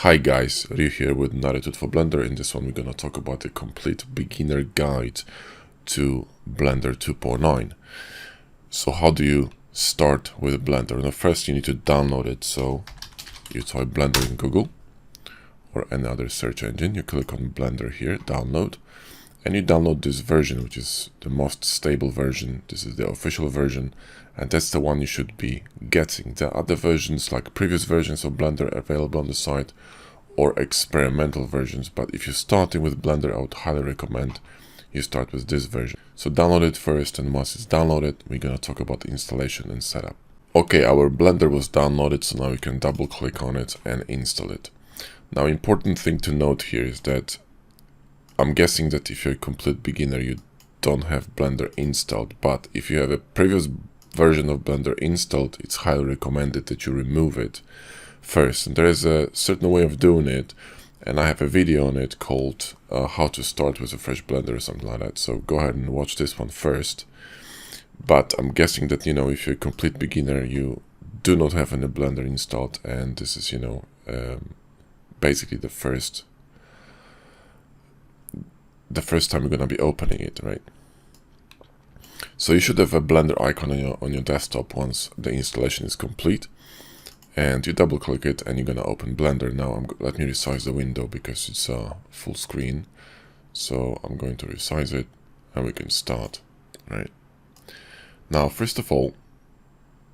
Hi guys, Ryu here with Untitled for Blender. In this one we're gonna talk about a complete beginner guide to Blender 2.9. So how do you start with Blender? Now first you need to download it, so you type Blender in Google or any other search engine, you click on Blender here, download, and you download this version, which is the most stable version. This is the official version, and that's the one you should be getting. There are other versions, like previous versions of Blender, available on the site, or experimental versions, but if you're starting with Blender, I would highly recommend you start with this version. So download it first, and once it's downloaded, we're gonna talk about the installation and setup. Okay, our Blender was downloaded, so now we can double click on it and install it. Now, important thing to note here is that I'm guessing that if you're a complete beginner, you don't have Blender installed, but if you have a previous version of Blender installed, it's highly recommended that you remove it first. And there is a certain way of doing it, and I have a video on it called how to start with a fresh Blender or something like that. So go ahead and watch this one first. But I'm guessing that, if you're a complete beginner, you do not have any Blender installed, and this is, basically the first time you're gonna be opening it, right? So you should have a Blender icon on your desktop once the installation is complete, and you double click it and you're gonna open Blender. Now let me resize the window because it's full screen, so I'm going to resize it and we can start. Right now, first of all,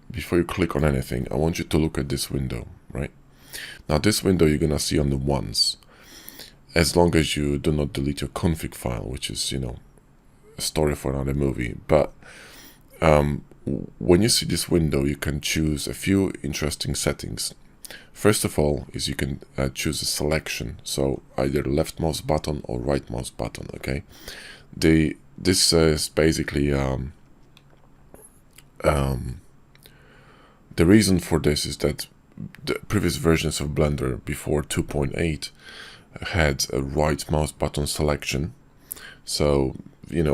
before you click on anything, I want you to look at this window. Right now, this window you're gonna see on the ones, as long as you do not delete your config file, which is, a story for another movie. But when you see this window, you can choose a few interesting settings. First of all is you can choose a selection, so either left mouse button or right mouse button. Okay, this is basically the reason for this is that the previous versions of Blender before 2.8 had a right mouse button selection. So,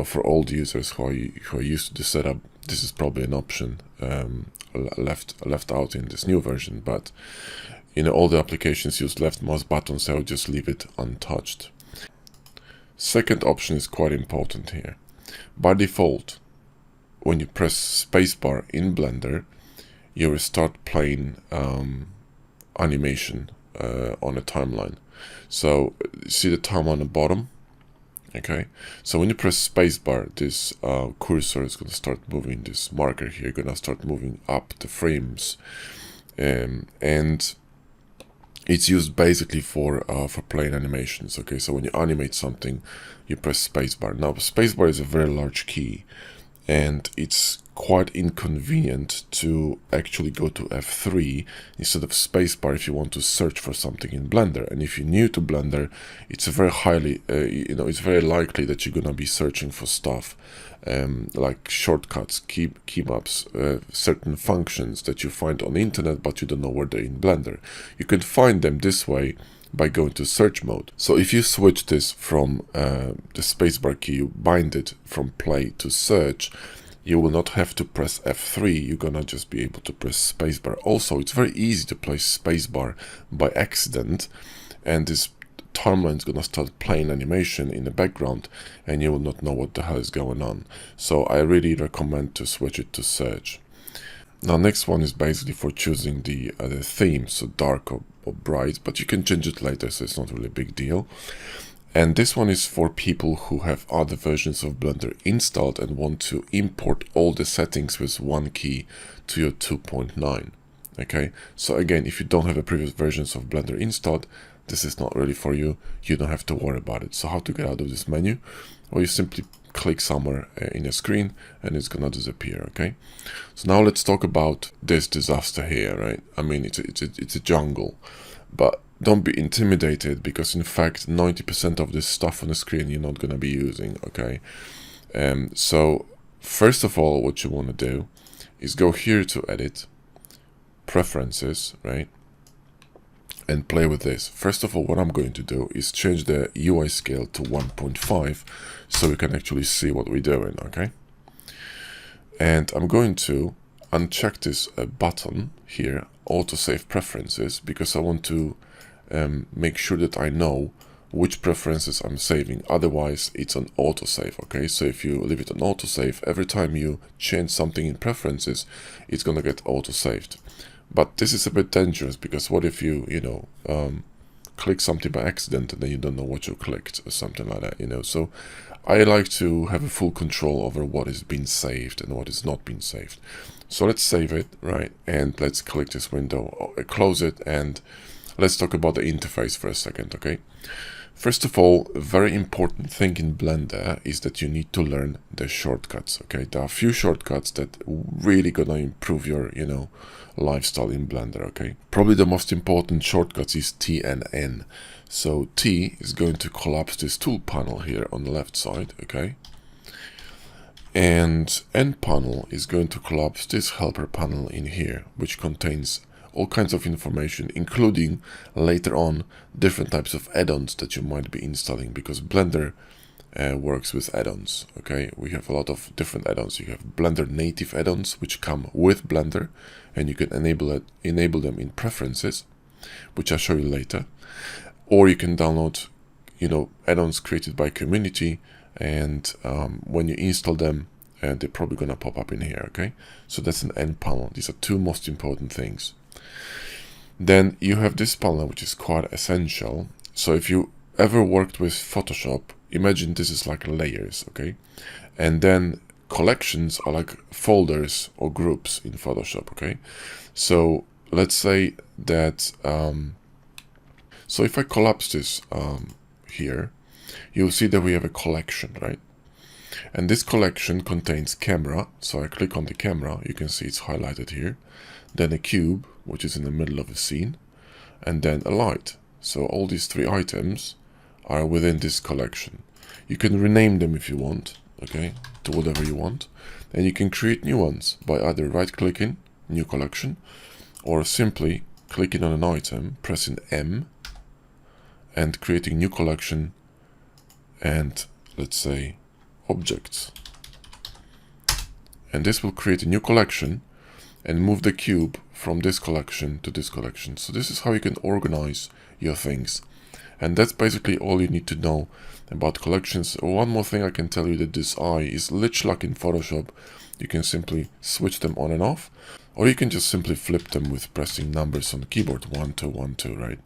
for old users who are used to the setup, this is probably an option left out in this new version. But, all the applications use left mouse buttons, so I would just leave it untouched. Second option is quite important here. By default, when you press spacebar in Blender, you will start playing animation on a timeline. So see the timeline on the bottom. Okay, so when you press spacebar, this cursor is going to start moving. This marker here going to start moving up the frames, and it's used basically for playing animations. Okay, so when you animate something, you press spacebar. Now, spacebar is a very large key, and it's quite inconvenient to actually go to F3 instead of spacebar if you want to search for something in Blender. And if you're new to Blender, it's very highly, it's very likely that you're gonna be searching for stuff like shortcuts, key maps, certain functions that you find on the internet, but you don't know where they're in Blender. You can find them this way by going to search mode. So if you switch this from the spacebar key, you bind it from play to search, you will not have to press F3, you're gonna just be able to press spacebar. Also, it's very easy to press spacebar by accident, and this timeline is gonna start playing animation in the background, and you will not know what the hell is going on. So I really recommend to switch it to search. Now, next one is basically for choosing the theme, so dark or bright, but you can change it later, so it's not really a big deal. And this one is for people who have other versions of Blender installed and want to import all the settings with one key to your 2.9. Okay, so again, if you don't have the previous versions of Blender installed, this is not really for you. You don't have to worry about it. So how to get out of this menu? Well, you simply click somewhere in a screen and it's gonna disappear. Okay, so now let's talk about this disaster here, right? I mean, it's a jungle, but don't be intimidated, because in fact 90% of this stuff on the screen you're not going to be using. Okay, so first of all, what you want to do is go here to edit, preferences, right, and play with this. First of all, what I'm going to do is change the UI scale to 1.5 so we can actually see what we're doing. Okay, and I'm going to uncheck this button here, autosave preferences, because I want to make sure that I know which preferences I'm saving. Otherwise, it's on autosave, okay? So if you leave it on autosave, every time you change something in preferences, it's gonna get autosaved. But this is a bit dangerous, because what if you, click something by accident and then you don't know what you clicked or something like that, So I like to have a full control over what is being saved and what is not being saved. So let's save it, right? And let's click this window, close it, and let's talk about the interface for a second, okay? First of all, a very important thing in Blender is that you need to learn the shortcuts, okay? There are a few shortcuts that really gonna improve your, lifestyle in Blender, okay? Probably the most important shortcuts is T and N. So T is going to collapse this tool panel here on the left side, okay? And N panel is going to collapse this helper panel in here, which contains all kinds of information, including later on different types of add-ons that you might be installing, because Blender works with add-ons, okay? We have a lot of different add-ons. You have Blender native add-ons, which come with Blender, and you can enable them in preferences, which I'll show you later. Or you can download, add-ons created by community, and when you install them, they're probably gonna pop up in here, okay? So that's an N panel. These are two most important things. Then you have this panel, which is quite essential. So if you ever worked with Photoshop, imagine this is like layers, okay? And then collections are like folders or groups in Photoshop, okay? So let's say that, so if I collapse this here, you'll see that we have a collection, right? And this collection contains camera. So I click on the camera, you can see it's highlighted here. Then a cube, which is in the middle of a scene, and then a light. So all these three items are within this collection. You can rename them if you want, okay, to whatever you want. And you can create new ones by either right-clicking, new collection, or simply clicking on an item, pressing M, and creating new collection, and let's say objects. And this will create a new collection and move the cube from this collection to this collection. So this is how you can organize your things. And that's basically all you need to know about collections. One more thing I can tell you, that this eye is literally like in Photoshop. You can simply switch them on and off, or you can just simply flip them with pressing numbers on the keyboard, 1, 2, 1, 2, right?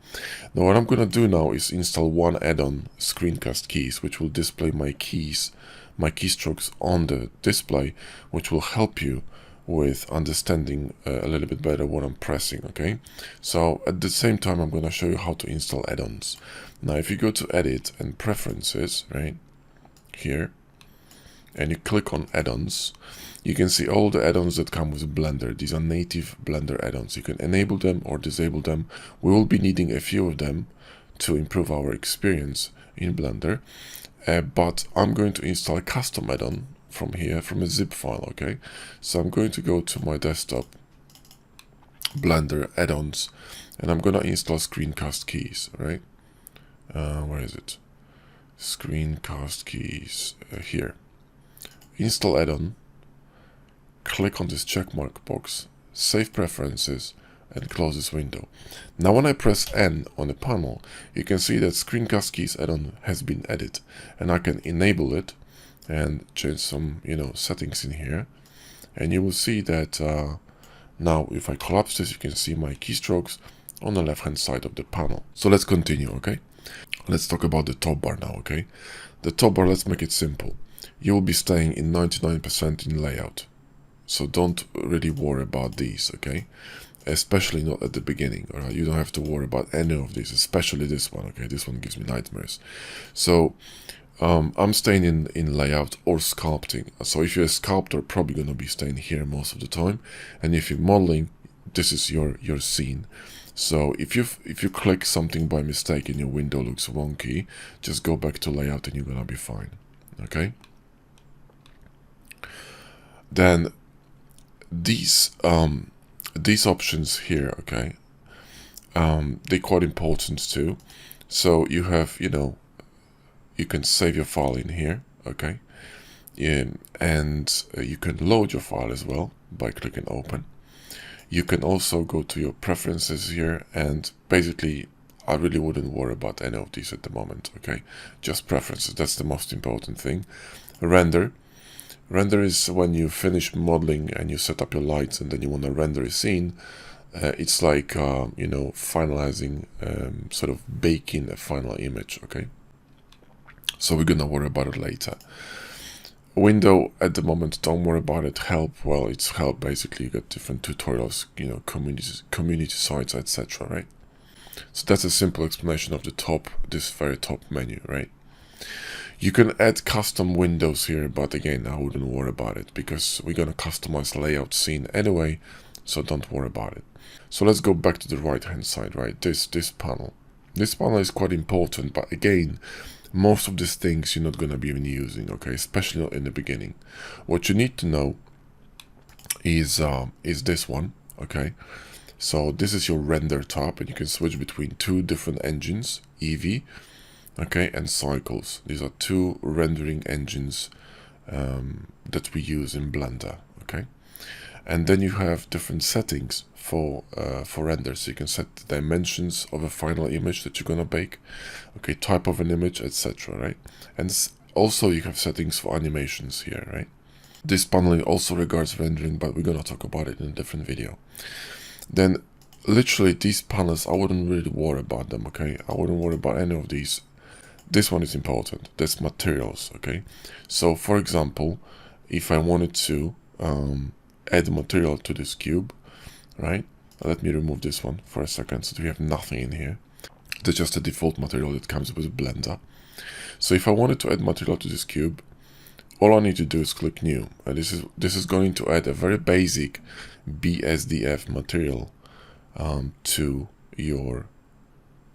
Now what I'm gonna do now is install one add-on, screencast keys, which will display my keys, my keystrokes on the display, which will help you with understanding a little bit better what I'm pressing, okay? So at the same time, I'm going to show you how to install add-ons. Now, if you go to Edit and Preferences, right, here, and you click on add-ons, you can see all the add-ons that come with Blender. These are native Blender add-ons. You can enable them or disable them. We will be needing a few of them to improve our experience in Blender, but I'm going to install a custom add-on from here, from a zip file, okay? So I'm going to go to my desktop, Blender add-ons, and I'm gonna install screencast keys, right? Where is it? Screencast keys, here. Install add-on, click on this checkmark box, save preferences, and close this window. Now when I press N on the panel, you can see that screencast keys add-on has been added, and I can enable it and change some settings in here, and you will see that now if I collapse this, you can see my keystrokes on the left hand side of the panel. So let's continue, okay? Let's talk about the top bar now, okay? The top bar, let's make it simple. You will be staying in 99% in layout, so don't really worry about these, okay? Especially not at the beginning, all right? You don't have to worry about any of these, especially this one, okay? This one gives me nightmares. So I'm staying in layout or sculpting. So if you're a sculptor, probably going to be staying here most of the time. And if you're modeling, this is your scene. So if you click something by mistake and your window looks wonky, just go back to layout and you're going to be fine. Okay? Then these options here, okay, they're quite important too. So you have, you can save your file in here, okay, and you can load your file as well by clicking open. You can also go to your preferences here, and basically I really wouldn't worry about any of these at the moment, okay? Just preferences, that's the most important thing. Render. Render is when you finish modeling and you set up your lights and then you want to render a scene. It's like, you know, finalizing, sort of baking a final image, okay? So we're gonna worry about it later. Window, at the moment, don't worry about it. Help, well, it's help, basically. You got different tutorials, you know, community sites, etc., right? So that's a simple explanation of the top, this very top menu, right? You can add custom windows here, but again, I wouldn't worry about it because we're gonna customize layout scene anyway, so don't worry about it. So let's go back to the right hand side, right? This panel. This panel is quite important, but again, most of these things you're not gonna be even using, okay? Especially not in the beginning. What you need to know is this one, okay? So this is your render tab, and you can switch between two different engines, Eevee, okay, and cycles. These are two rendering engines that we use in Blender, okay? And then you have different settings for render. So you can set the dimensions of a final image that you're gonna bake, okay, type of an image, etc., right? And also you have settings for animations here, right? This panel also regards rendering, but we're gonna talk about it in a different video. Then literally these panels, I wouldn't really worry about them, okay? I wouldn't worry about any of these. This one is important. That's materials, okay? So for example, if I wanted to add material to this cube, right? Let me remove this one for a second so we have nothing in here. That's just a default material that comes with Blender. So if I wanted to add material to this cube, all I need to do is click new, and this is going to add a very basic BSDF material to your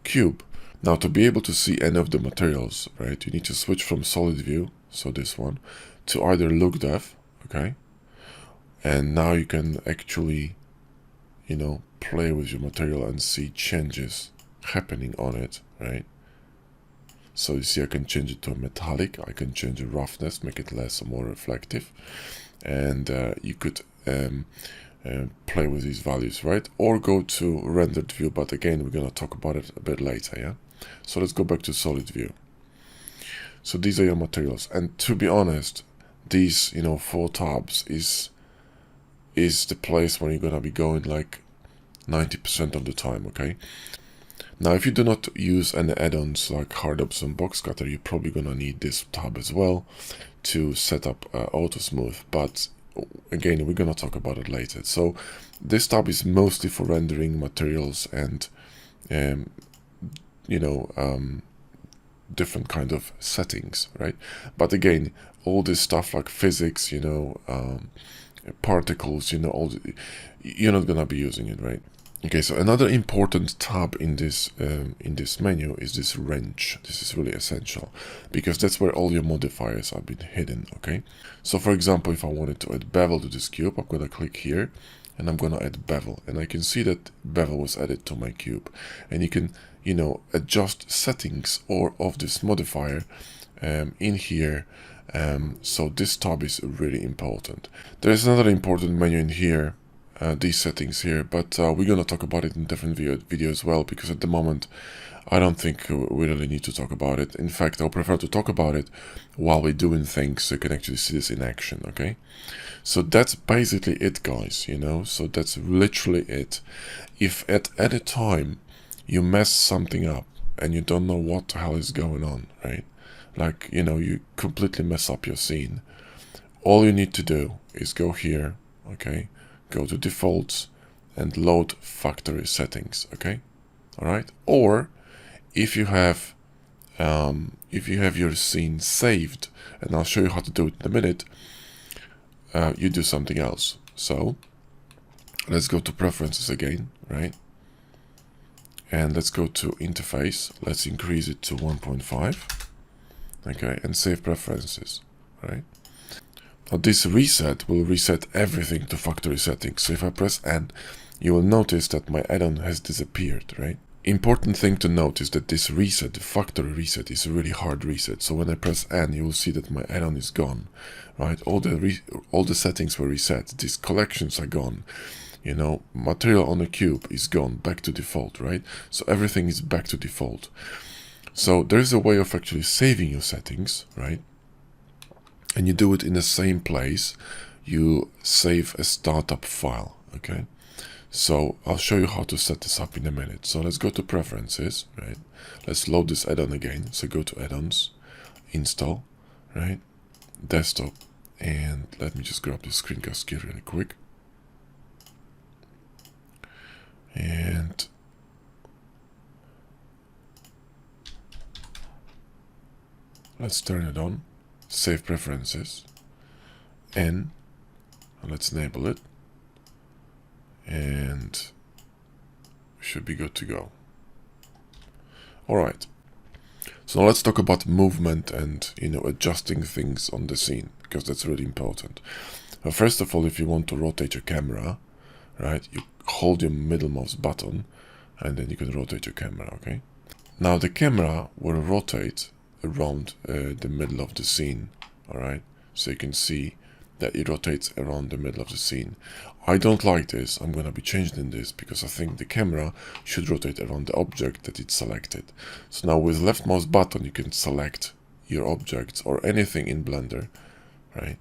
cube. Now, to be able to see any of the materials, right, you need to switch from solid view, so this one, to either look dev, okay, and now you can actually, you know, play with your material and see changes happening on it, right? So you see I can change it to a metallic, I can change the roughness, make it less or more reflective, and you could play with these values, right? Or go to rendered view, but again, we're gonna talk about it a bit later, yeah? So let's go back to solid view. So these are your materials, and to be honest, these, you know, 4 tabs is the place where you're gonna be going like 90% of the time, okay? Now, if you do not use any add-ons like Hardubs and Box Cutter, you're probably gonna need this tab as well to set up Auto Smooth, but again, we're gonna talk about it later. So this tab is mostly for rendering materials and you know, different kind of settings, right? But again, all this stuff like physics, you know, particles, you know, you're not gonna be using it, right? Okay, so another important tab in this menu is this wrench. This is really essential because that's where all your modifiers have been hidden, okay? So for example, if I wanted to add bevel to this cube, I'm gonna click here and I'm gonna add bevel, and I can see that bevel was added to my cube, and you can, you know, adjust settings or of this modifier in here. So this tab is really important. There's another important menu in here, these settings here, but we're gonna talk about it in different video as well, because at the moment I don't think we really need to talk about it. In fact, I'll prefer to talk about it while we're doing things so you can actually see this in action, okay? So that's basically it, guys, you know, so that's literally it. If at any time you mess something up and you don't know what the hell is going on, right? Like, you know, you completely mess up your scene, all you need to do is go here, okay? Go to defaults and load factory settings, okay? All right. Or if you have your scene saved, and I'll show you how to do it in a minute, you do something else. So let's go to preferences again, right? And let's go to interface. Let's increase it to 1.5, okay? And save preferences, right? Now this reset will reset everything to factory settings. So if I press N, you will notice that my add-on has disappeared, right? Important thing to note is that this reset, the factory reset, is a really hard reset. So when I press N, you will see that my add-on is gone, right? All the settings were reset. These collections are gone. you know, material on the cube is gone back to default, right? So everything is back to default. So there's a way of actually saving your settings, right? And you do it in the same place. You save a startup file, okay? So I'll show you how to set this up in a minute. So let's go to preferences, right? Let's load this add-on again. So go to add-ons, install, right? Desktop, and let me just grab the screencast key really quick. And let's turn it on, save preferences, and let's enable it, and we should be good to go. All right. So now let's talk about movement and, you know, adjusting things on the scene, because that's really important. First of all, if you want to rotate your camera, right, you hold your middle mouse button and then you can rotate your camera, okay? Now the camera will rotate around the middle of the scene, all right? So you can see that it rotates around the middle of the scene. I don't like this. I'm going to be changing this because I think the camera should rotate around the object that it's selected. So now with left mouse button, you can select your objects or anything in Blender, right?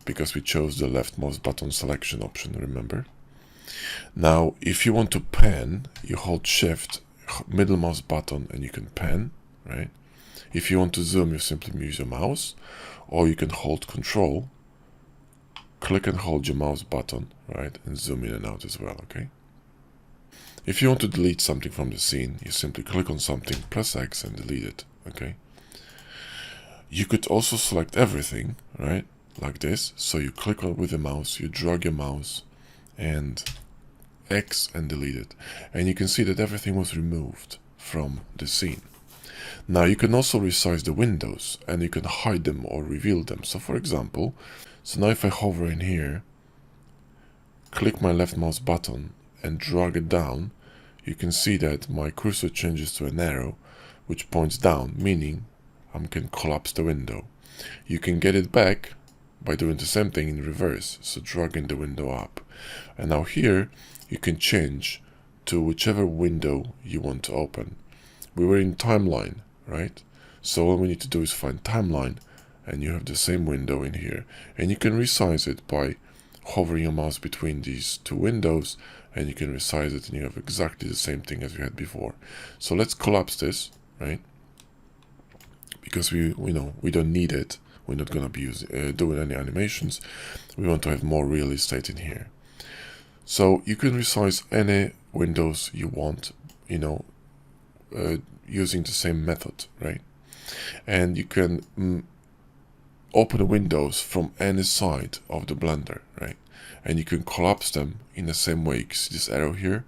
Because we chose the left mouse button selection option, remember? Now, if you want to pan, you hold Shift, middle mouse button, and you can pan, right? If you want to zoom, you simply use your mouse, or you can hold Control, click and hold your mouse button, right, and zoom in and out as well, okay? If you want to delete something from the scene, you simply click on something, press X, and delete it, okay? You could also select everything, right, like this. So you click on with the mouse, you drag your mouse, and X, and delete it. And you can see that everything was removed from the scene. Now you can also resize the windows, and you can hide them or reveal them. So for example, so now if I hover in here, click my left mouse button and drag it down, you can see that my cursor changes to an arrow which points down, meaning I can collapse the window. You can get it back by doing the same thing in reverse, so dragging the window up. And now here you can change to whichever window you want to open. We were in timeline, right? So all we need to do is find timeline, and you have the same window in here, and you can resize it by hovering your mouse between these two windows, and you can resize it, and you have exactly the same thing as we had before. So let's collapse this, right? Because we know we don't need it. We're not going to be doing any animations. We want to have more real estate in here. So you can resize any windows you want, you know, using the same method, right? And you can open windows from any side of the Blender, right? And you can collapse them in the same way. You can see this arrow here,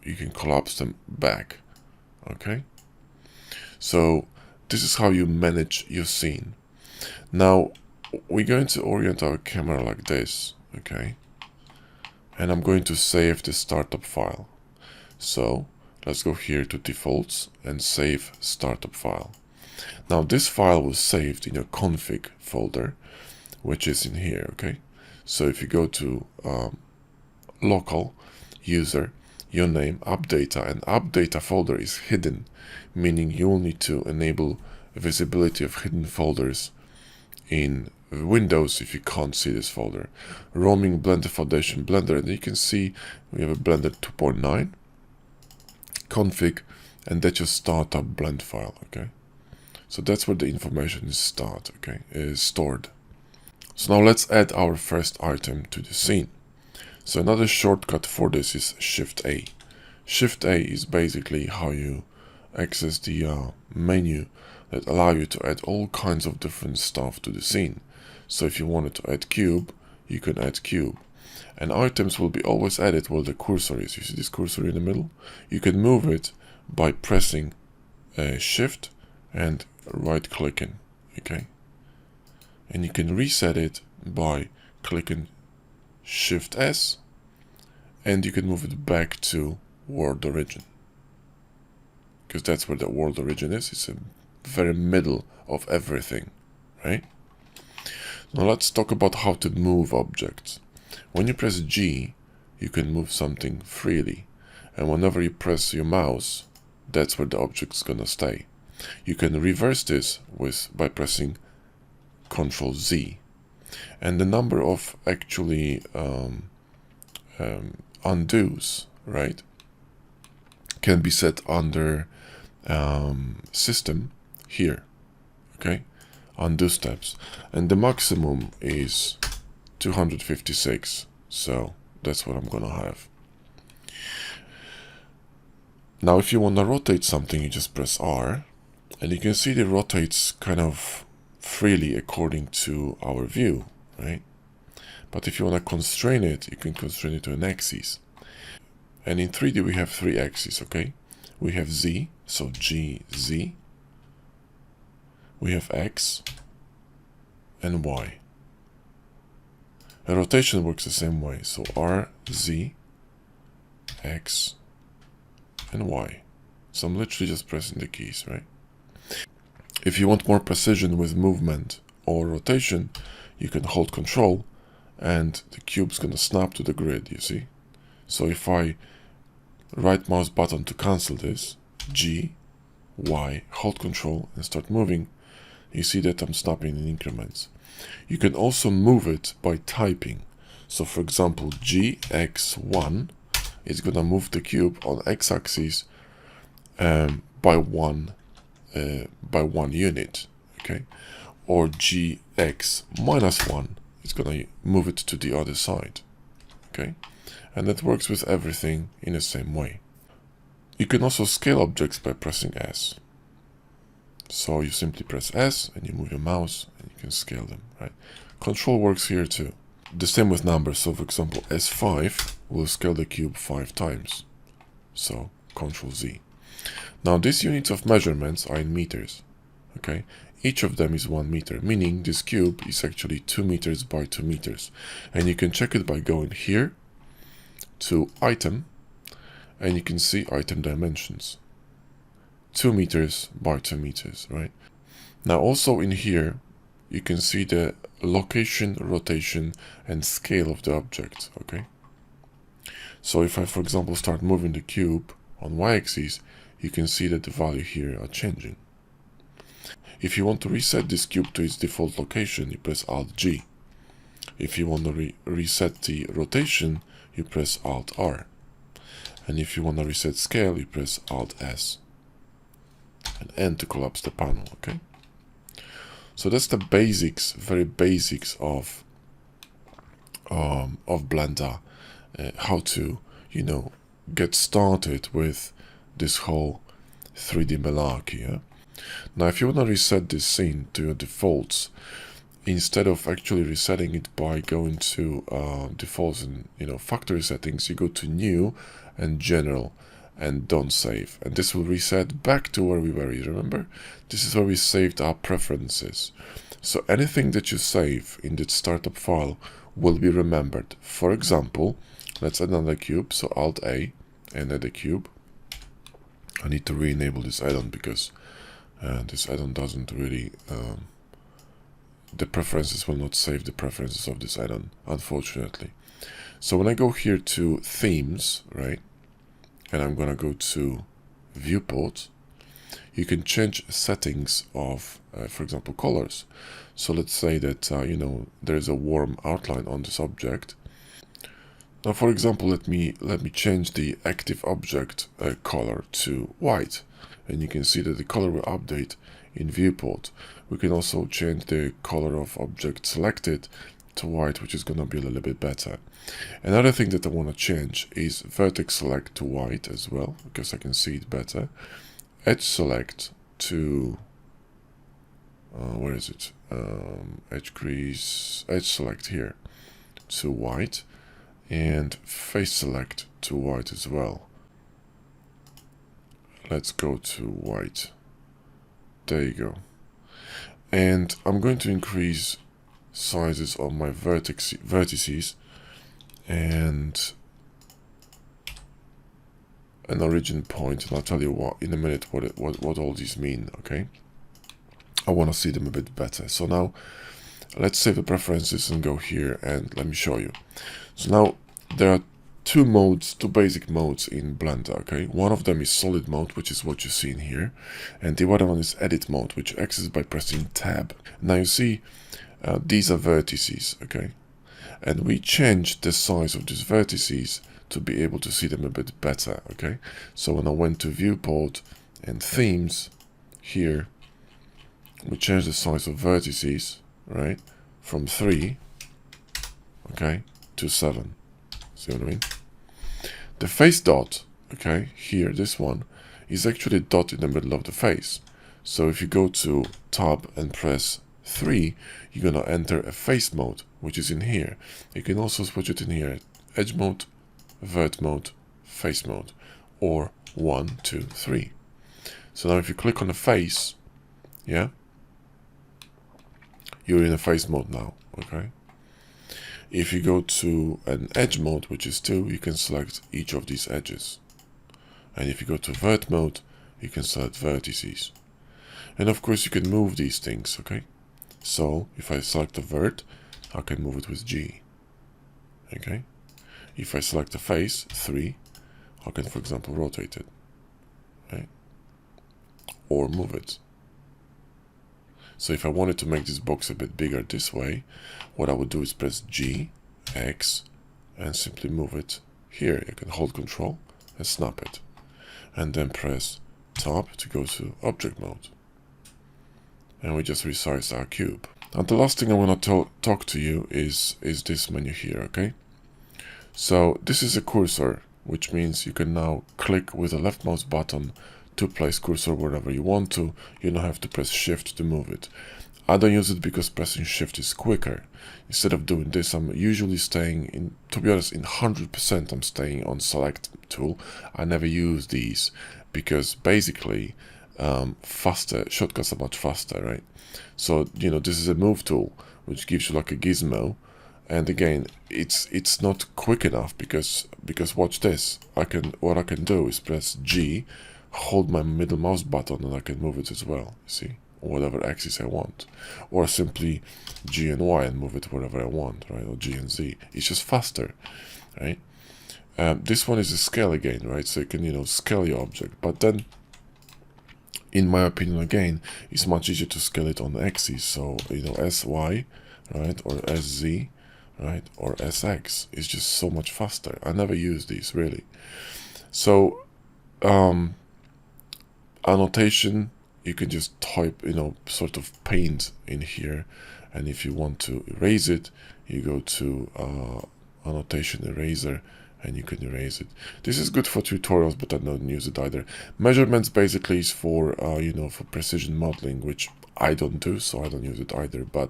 you can collapse them back, okay? So this is how you manage your scene. Now we're going to orient our camera like this, okay? And I'm going to save the startup file. So let's go here to defaults and save startup file. Now this file was saved in your config folder, which is in here, okay? So if you go to local, user, your name, app data, and app data folder is hidden, meaning you will need to enable visibility of hidden folders in Windows if you can't see this folder. Roaming Blender Foundation Blender, and you can see we have a Blender 2.9 config, and that's your startup blend file, okay? So that's where the information is stored. So now let's add our first item to the scene. So another shortcut for this is Shift A. Shift A is basically how you access the menu that allow you to add all kinds of different stuff to the scene. So if you wanted to add cube, you can add cube. And items will be always added where the cursor is. You see this cursor in the middle? You can move it by pressing Shift and right clicking, okay? And you can reset it by clicking Shift S, and you can move it back to world origin, because that's where the world origin is. It's in the very middle of everything, right? Now let's talk about how to move objects. When you press G, you can move something freely. And whenever you press your mouse, that's where the object's gonna stay. You can reverse this by pressing Ctrl Z. And the number of actually undos, right, can be set under System here, okay, undo steps, and the maximum is 256, so that's what I'm gonna have. Now if you want to rotate something, you just press R, and you can see it rotates kind of freely according to our view, right? But if you want to constrain it, you can constrain it to an axis. And in 3D we have 3 axes, okay? We have Z, so G, Z. We have X and Y. A rotation works the same way, so R, Z, X, and Y. So I'm literally just pressing the keys, right? If you want more precision with movement or rotation, you can hold Control and the cube's gonna snap to the grid, you see? So if I right mouse button to cancel this, G, Y, hold Control and start moving, you see that I'm snapping in increments. You can also move it by typing. So for example, GX1 is gonna move the cube on x-axis by one unit, okay? Or GX minus 1 is gonna move it to the other side, okay? And that works with everything in the same way. You can also scale objects by pressing S. So you simply press S and you move your mouse and you can scale them, right? Control works here too. The same with numbers. So for example, S5 will scale the cube 5 times. So Ctrl Z. Now these units of measurements are in meters, okay? Each of them is 1 meter, meaning this cube is actually 2 meters by 2 meters. And you can check it by going here to Item, and you can see item dimensions. 2 meters by 2 meters, right? Now also in here, you can see the location, rotation, and scale of the object, okay? So if I, for example, start moving the cube on y-axis, you can see that the value here are changing. If you want to reset this cube to its default location, you press Alt-G. If you want to reset the rotation, you press Alt-R. And if you want to reset scale, you press Alt-S. And N to collapse the panel, okay? So that's the basics, very basics of Blender, how to, you know, get started with this whole 3D malarkey. Yeah? Now, if you want to reset this scene to your defaults, instead of actually resetting it by going to defaults and, you know, factory settings, you go to New and General and Don't Save, and this will reset back to where we were. You remember, this is where we saved our preferences. So anything that you save in the startup file will be remembered. For example, let's add another cube, so Alt-A and add a cube. I need to re-enable this add-on because this add-on doesn't really the preferences will not save the preferences of this add-on, unfortunately. So when I go here to themes, right, and I'm gonna go to viewport, you can change settings of, for example, colors. So let's say that you know, there's a warm outline on this object. Now, for example, let me change the active object color to white, and you can see that the color will update in viewport. We can also change the color of object selected to white, which is going to be a little bit better. Another thing that I want to change is vertex select to white as well, because I can see it better. Edge select to where is it? Edge crease, edge select here to white, and face select to white as well. Let's go to white. There you go. And I'm going to increase sizes of my vertices and an origin point, and I'll tell you what in a minute what all these mean. Okay, I want to see them a bit better. So now let's save the preferences and go here, and let me show you. So now there are two modes, two basic modes in Blender, okay? One of them is solid mode, which is what you see in here, and the other one is edit mode, which accesses by pressing tab. Now you see these are vertices, okay? And we changed the size of these vertices to be able to see them a bit better, okay? So when I went to viewport and themes, here, we changed the size of vertices, right? From 3, okay, to 7. See what I mean? The face dot, okay, here, this one, is actually a dot in the middle of the face. So if you go to tab and press 3, you're gonna enter a face mode, which is in here. You can also switch it in here, edge mode, vert mode, face mode, or 1, 2, 3. So now if you click on the face, yeah, you're in a face mode now, okay? If you go to an edge mode, which is 2, you can select each of these edges. And if you go to vert mode, you can select vertices. And of course you can move these things, okay? So if I select the vert, I can move it with G, okay? If I select the face, 3, I can, for example, rotate it, right? Or move it. So if I wanted to make this box a bit bigger this way, what I would do is press G, X, and simply move it here. You can hold Control and snap it. And then press Tab to go to object mode. And we just resize our cube. Now the last thing I want to talk to you is this menu here, okay? So this is a cursor, which means you can now click with the left mouse button to place cursor wherever you want to. You don't have to press shift to move it. I don't use it because pressing shift is quicker. Instead of doing this, I'm usually staying in, to be honest, in 100% I'm staying on select tool. I never use these because basically faster shortcuts are much faster, right? So you know, this is a move tool which gives you like a gizmo, and again it's not quick enough because watch this. What I can do is press G, hold my middle mouse button, and I can move it as well, see, whatever axis I want, or simply G and Y and move it wherever I want, right? Or G and Z. It's just faster, right? This one is a scale again, right? So you can, you know, scale your object, but then in my opinion, again, it's much easier to scale it on axis. So, you know, SY, right, or SZ, right, or SX is just so much faster. I never use these really. So annotation, you can just type, you know, sort of paint in here, and if you want to erase it, you go to annotation eraser, and you can erase it. This is good for tutorials, but I don't use it either. Measurements basically is for you know, for precision modeling, which I don't do, so I don't use it either. But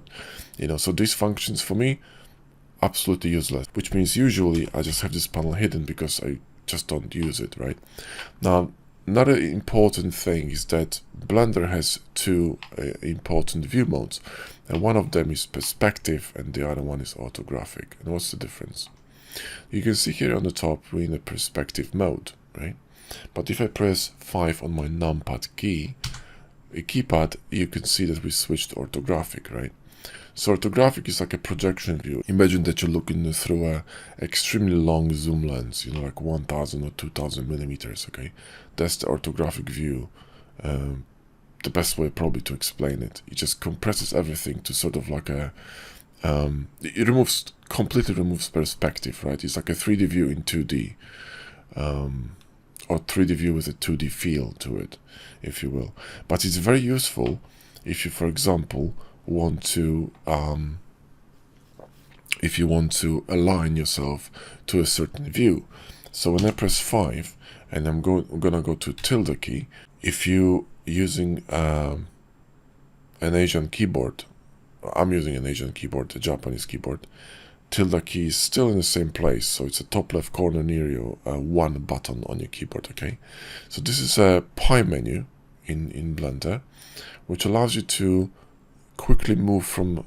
you know, so these functions for me absolutely useless, which means usually I just have this panel hidden because I just don't use it, right? Now, another important thing is that Blender has two important view modes, and one of them is perspective and the other one is orthographic. And what's the difference? You can see here on the top we're in a perspective mode, right? But if I press 5 on my numpad keypad, you can see that we switched to orthographic, right? So orthographic is like a projection view. Imagine that you're looking through a extremely long zoom lens, you know, like 1000 or 2000 millimeters, okay? That's the orthographic view. The best way probably to explain it. It just compresses everything to sort of like a it completely removes perspective, right? It's like a 3D view in 2D, or 3D view with a 2D feel to it, if you will. But it's very useful if you, for example, want to align yourself to a certain view. So when I press 5 and I'm gonna go to tilde key, if you using an Asian keyboard, I'm using an Asian keyboard, a Japanese keyboard, tilde key is still in the same place, so it's a top left corner near your one button on your keyboard, okay? So this is a pie menu in Blender, which allows you to quickly move from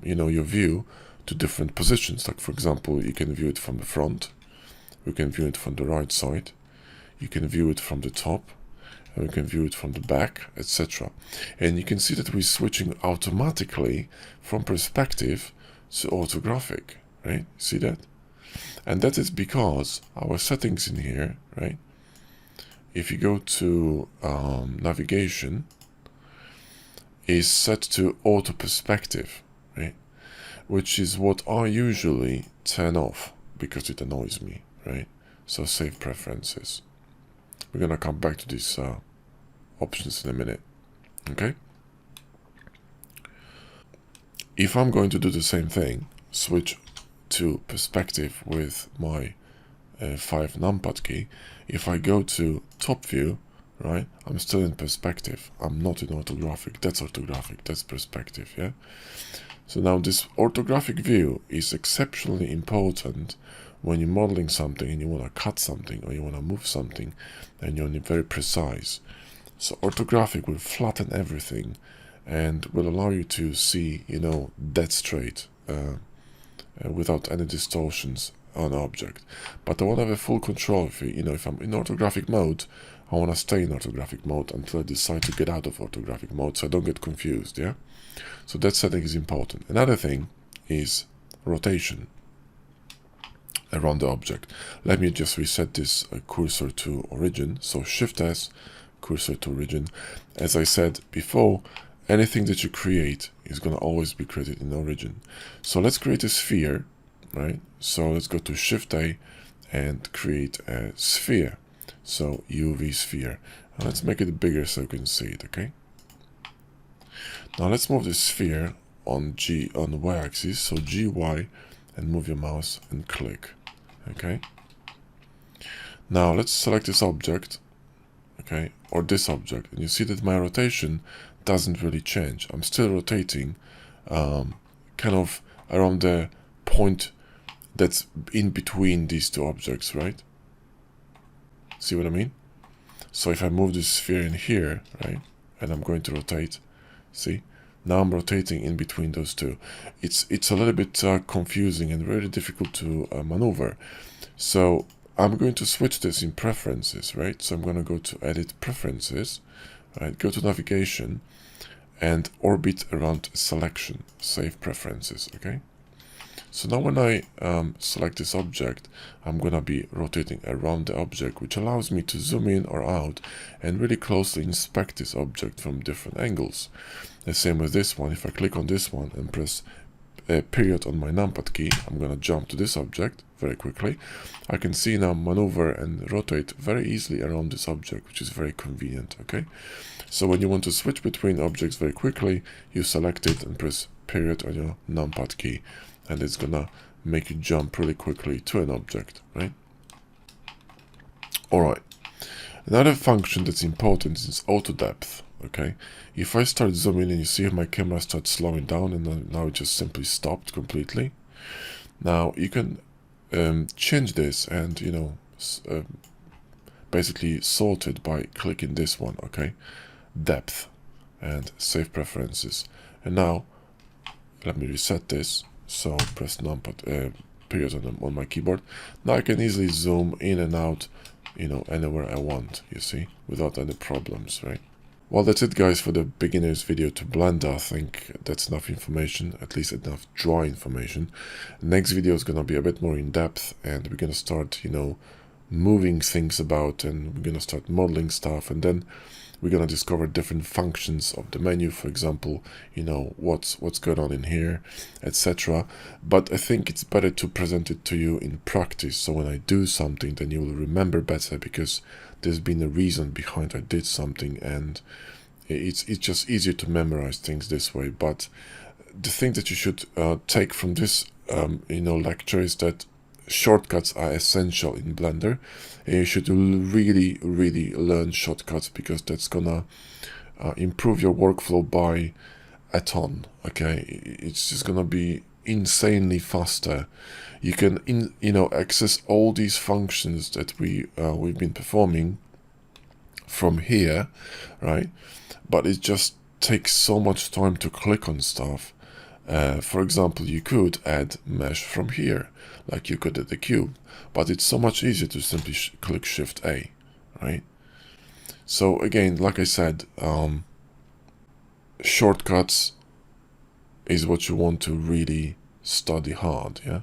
you know, your view to different positions. Like for example, you can view it from the front, you can view it from the right side, you can view it from the top, and we can view it from the back, etc. And you can see that we're switching automatically from perspective to orthographic, right? See that? And that is because our settings in here, right? If you go to navigation, is set to auto perspective, right? Which is what I usually turn off because it annoys me, right? So save preferences. We're gonna come back to these options in a minute, okay? If I'm going to do the same thing, switch to perspective with my 5 numpad key, if I go to top view, right, I'm still in perspective. I'm not in orthographic. That's orthographic, that's perspective, yeah? So now this orthographic view is exceptionally important when you're modeling something and you want to cut something or you want to move something and you're very precise. So orthographic will flatten everything and will allow you to see, you know, dead straight without any distortions on the object. But I want to have a full control. If you know, if I'm in orthographic mode, I want to stay in orthographic mode until I decide to get out of orthographic mode, so I don't get confused. Yeah. So that setting is important. Another thing is rotation around the object. Let me just reset this cursor to origin. So Shift S, cursor to origin. As I said before, anything that you create is going to always be created in origin. So let's create a sphere, right? So let's go to Shift A and create a sphere. So UV sphere. And let's make it bigger so you can see it, okay? Now let's move this sphere on the y-axis, so GY, and move your mouse and click, okay? Now let's select this object, okay, or this object, and you see that my rotation doesn't really change. I'm still rotating kind of around the point that's in between these two objects, right? See what I mean? So if I move this sphere in here, right, and I'm going to rotate, see, now I'm rotating in between those two. It's a little bit confusing and very difficult to maneuver. So I'm going to switch this in preferences, right? So I'm going to go to edit preferences, right? Go to navigation and orbit around selection, save preferences, okay? So now when I select this object, I'm going to be rotating around the object, which allows me to zoom in or out and really closely inspect this object from different angles. The same with this one. If I click on this one and press a period on my numpad key, I'm going to jump to this object very quickly. I can see now maneuver and rotate very easily around this object, which is very convenient, okay? So when you want to switch between objects very quickly, you select it and press period on your numpad key, and it's gonna make you jump really quickly to an object, right? Alright, another function that's important is auto depth, okay? If I start zooming in, you see my camera starts slowing down, and now it just simply stopped completely. Now you can change this and, you know, basically sort it by clicking this one, okay? Depth, and save preferences. And now let me reset this. So press numpad period on my keyboard. Now I can easily zoom in and out, you know, anywhere I want, you see, without any problems, right? Well, that's it, guys, for the beginner's video to Blender. I think that's enough information, at least enough dry information. Next video is gonna be a bit more in depth, and we're gonna start, you know, moving things about, and we're gonna start modeling stuff, and then we're gonna discover different functions of the menu, for example, you know, what's going on in here, etc. But I think it's better to present it to you in practice, so when I do something, then you will remember better, because there's been a reason behind I did something, and it's just easier to memorize things this way. But the thing that you should take from this you know, lecture is that shortcuts are essential in Blender. You should really learn shortcuts, because that's gonna improve your workflow by a ton, okay? It's just gonna be insanely faster. You can you know, access all these functions that we've been performing from here, right? But it just takes so much time to click on stuff. For example, you could add mesh from here, like you could at the cube, but it's so much easier to simply click Shift A, right? So again, like I said, shortcuts is what you want to really study hard, yeah?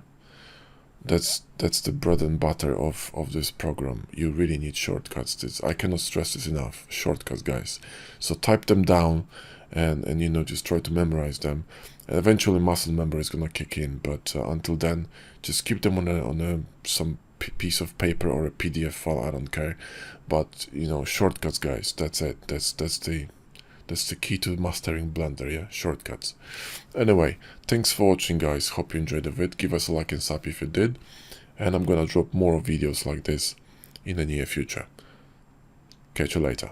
That's the bread and butter of this program. You really need shortcuts. I cannot stress this enough. Shortcuts, guys. So type them down, and you know, just try to memorize them. And eventually muscle memory is gonna kick in, but until then, just keep them on some piece of paper or a PDF file. I don't care, but you know, shortcuts, guys. That's it. That's the key to mastering Blender, yeah? Shortcuts. Anyway, thanks for watching, guys. Hope you enjoyed the vid. Give us a like and sub if you did. And I'm gonna drop more videos like this in the near future. Catch you later.